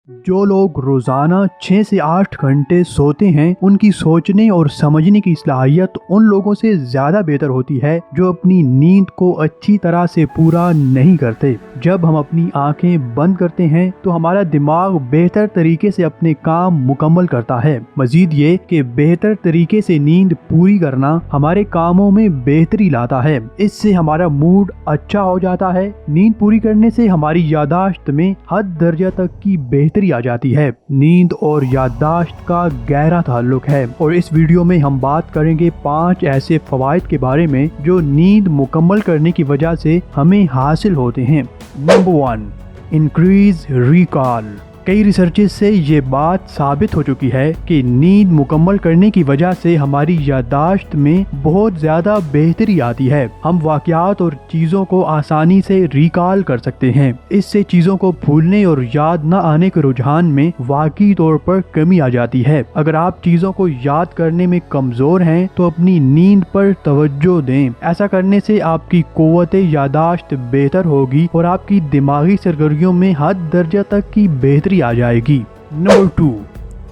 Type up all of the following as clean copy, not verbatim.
جو لوگ روزانہ 6 سے 8 گھنٹے سوتے ہیں ان کی سوچنے اور سمجھنے کی صلاحیت ان لوگوں سے زیادہ بہتر ہوتی ہے جو اپنی نیند کو اچھی طرح سے پورا نہیں کرتے۔ جب ہم اپنی آنکھیں بند کرتے ہیں تو ہمارا دماغ بہتر طریقے سے اپنے کام مکمل کرتا ہے۔ مزید یہ کہ بہتر طریقے سے نیند پوری کرنا ہمارے کاموں میں بہتری لاتا ہے، اس سے ہمارا موڈ اچھا ہو جاتا ہے۔ نیند پوری کرنے سے ہماری یادداشت میں حد درجہ تک کی بہتری آ جاتی ہے۔ نیند اور یادداشت کا گہرا تعلق ہے اور اس ویڈیو میں ہم بات کریں گے 5 ایسے فوائد کے بارے میں جو نیند مکمل کرنے کی وجہ سے ہمیں حاصل ہوتے ہیں۔ Number 1، increase recall. کئی ریسرچز سے یہ بات ثابت ہو چکی ہے کہ نیند مکمل کرنے کی وجہ سے ہماری یادداشت میں بہت زیادہ بہتری آتی ہے۔ ہم واقعات اور چیزوں کو آسانی سے ریکال کر سکتے ہیں۔ اس سے چیزوں کو بھولنے اور یاد نہ آنے کے رجحان میں واقعی طور پر کمی آ جاتی ہے۔ اگر آپ چیزوں کو یاد کرنے میں کمزور ہیں تو اپنی نیند پر توجہ دیں۔ ایسا کرنے سے آپ کی قوت یادداشت بہتر ہوگی اور آپ کی دماغی سرگرمیوں میں حد درجہ تک کی بہتری آ جائے گی۔ Number 2،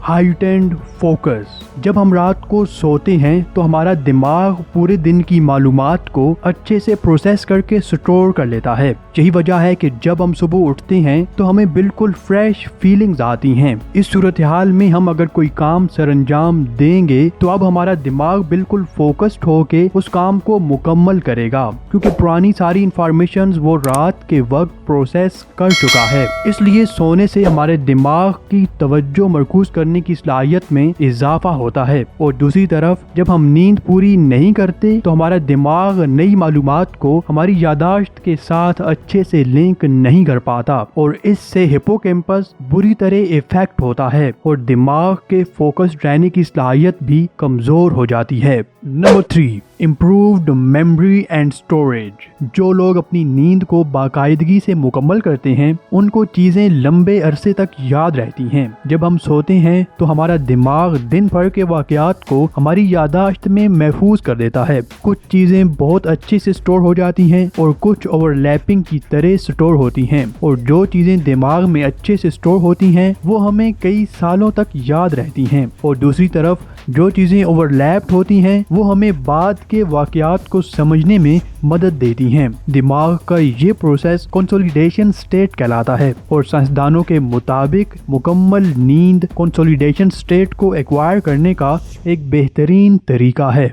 heightened focus. جب ہم رات کو سوتے ہیں تو ہمارا دماغ پورے دن کی معلومات کو اچھے سے پروسیس کر کے سٹور کر لیتا ہے۔ یہی وجہ ہے کہ جب ہم صبح اٹھتے ہیں تو ہمیں بالکل فریش فیلنگز آتی ہیں۔ اس صورتحال میں ہم اگر کوئی کام سر انجام دیں گے تو اب ہمارا دماغ بالکل فوکسڈ ہو کے اس کام کو مکمل کرے گا، کیونکہ پرانی ساری انفارمیشنز وہ رات کے وقت پروسیس کر چکا ہے۔ اس لیے سونے سے ہمارے دماغ کی توجہ مرکوز کرنے کی صلاحیت میں اضافہ ہوتا ہے، اور دوسری طرف جب ہم نیند پوری نہیں کرتے تو ہمارا دماغ نئی معلومات کو ہماری یادداشت کے ساتھ اچھے سے لنک نہیں کر پاتا، اور اس سے ہپوکیمپس بری طرح افیکٹ ہوتا ہے اور دماغ کے فوکس رہنے کی صلاحیت بھی کمزور ہو جاتی ہے۔ Number 3، improved memory and storage. جو لوگ اپنی نیند کو باقاعدگی سے مکمل کرتے ہیں ان کو چیزیں لمبے عرصے تک یاد رہتی ہیں۔ جب ہم سوتے ہیں تو ہمارا دماغ دن بھر کے واقعات کو ہماری یادداشت میں محفوظ کر دیتا ہے۔ کچھ چیزیں بہت اچھے سے سٹور ہو جاتی ہیں اور کچھ اوور لیپنگ کی طرح سٹور ہوتی ہیں، اور جو چیزیں دماغ میں اچھے سے سٹور ہوتی ہیں وہ ہمیں کئی سالوں تک یاد رہتی ہیں، اور دوسری طرف جو چیزیں اوور لیپڈ ہوتی ہیں وہ ہمیں بعد کے واقعات کو سمجھنے میں مدد دیتی ہیں۔ دماغ کا یہ پروسیس کنسولیڈیشن سٹیٹ کہلاتا ہے، اور سائنسدانوں کے مطابق مکمل نیند کنسولیڈیشن سٹیٹ کو ایکوائر کرنے کا ایک بہترین طریقہ ہے۔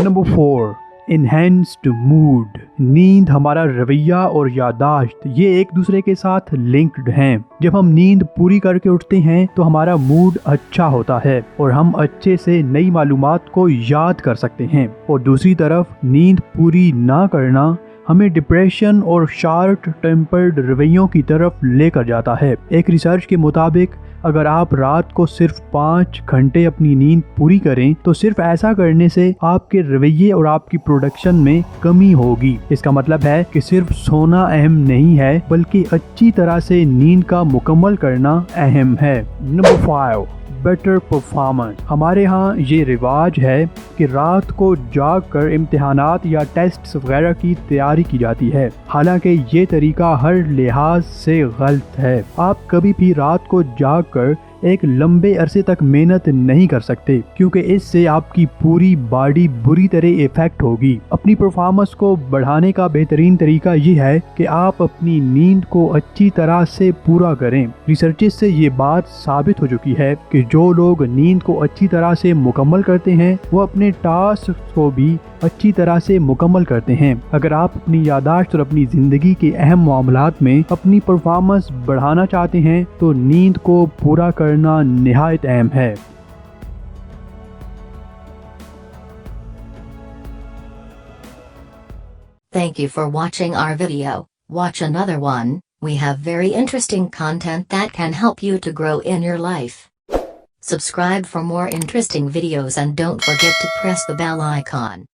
Number 4، enhanced mode. نیند، ہمارا رویہ اور یادداشت یہ ایک دوسرے کے ساتھ لنکڈ ہیں۔ جب ہم نیند پوری کر کے اٹھتے ہیں تو ہمارا موڈ اچھا ہوتا ہے اور ہم اچھے سے نئی معلومات کو یاد کر سکتے ہیں، اور دوسری طرف نیند پوری نہ کرنا ہمیں ڈپریشن اور شارٹ ٹیمپرڈ رویوں کی طرف لے کر جاتا ہے۔ ایک ریسرچ کے مطابق اگر آپ رات کو صرف 5 گھنٹے اپنی نیند پوری کریں تو صرف ایسا کرنے سے آپ کے رویے اور آپ کی پروڈکشن میں کمی ہوگی۔ اس کا مطلب ہے کہ صرف سونا اہم نہیں ہے بلکہ اچھی طرح سے نیند کا مکمل کرنا اہم ہے۔ Number 5، better performance. ہمارے ہاں یہ رواج ہے کہ رات کو جاگ کر امتحانات یا ٹیسٹس وغیرہ کی تیاری کی جاتی ہے، حالانکہ یہ طریقہ ہر لحاظ سے غلط ہے۔ آپ کبھی بھی رات کو جاگ کر ایک لمبے عرصے تک محنت نہیں کر سکتے، کیونکہ اس سے آپ کی پوری باڈی بری طرح افیکٹ ہوگی۔ اپنی پرفارمنس کو بڑھانے کا بہترین طریقہ یہ ہے کہ آپ اپنی نیند کو اچھی طرح سے پورا کریں۔ ریسرچز سے یہ بات ثابت ہو چکی ہے کہ جو لوگ نیند کو اچھی طرح سے مکمل کرتے ہیں وہ اپنے ٹاسک کو بھی اچھی طرح سے مکمل کرتے ہیں۔ اگر آپ اپنی یادداشت اور اپنی زندگی کے اہم معاملات میں اپنی پرفارمنس بڑھانا چاہتے ہیں تو نیند کو پورا کرنا نہایت اہم ہے۔ Thank you for watching our video. Watch another one. We have very interesting content that can help you to grow in your life. Subscribe for more interesting videos and don't forget to press the bell icon.